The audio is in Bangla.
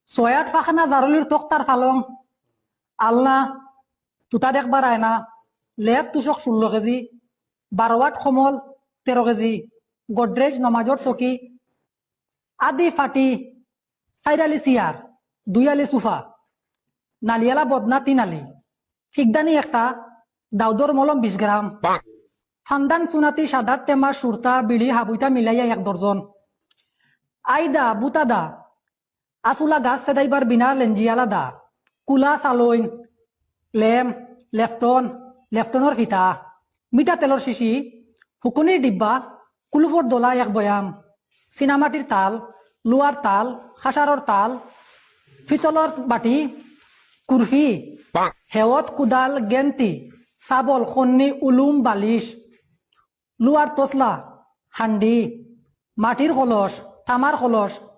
ছয়াত ফাখানা জারলির তক্তার ফালং আলনা তুতা দেখবার আয়না লেফ তুষক 16 কেজি 12 ওয়াট কমল 13 কেজি গোদরেজ নমাজর চকি আদি ফাটি সাইরালি চেয়ার 2 আলি সোফা নালিয়ালা বদনা 3 আলি ফিকদানি একটা দাউদর মলম 20 গ্রাম ফান্দান সুনাতি সাদাত টেমা সুরতা বিড়ি হাবুইতা মিলাইয়া 1 দর্জন আইদা বুতাদা আসুলা গাছ সেদাইবার বিনা লেঞ্জিয়ালা দা কুলা সালইন লেম লেফটনের ফিতা মিঠা তেলর শিশি হুকুনির ডিব্বা কুলুফর দোলা 1 বয়াম সিনামাটির তাল লুয়ার তাল খাসারর তাল ফিতলর বাটি কুরফি হেওত কুদাল গেন্তি সাবল খন্নি উলুম বালিশ লুয়ার তসলা হান্ডি মাটির কলস তামার কলস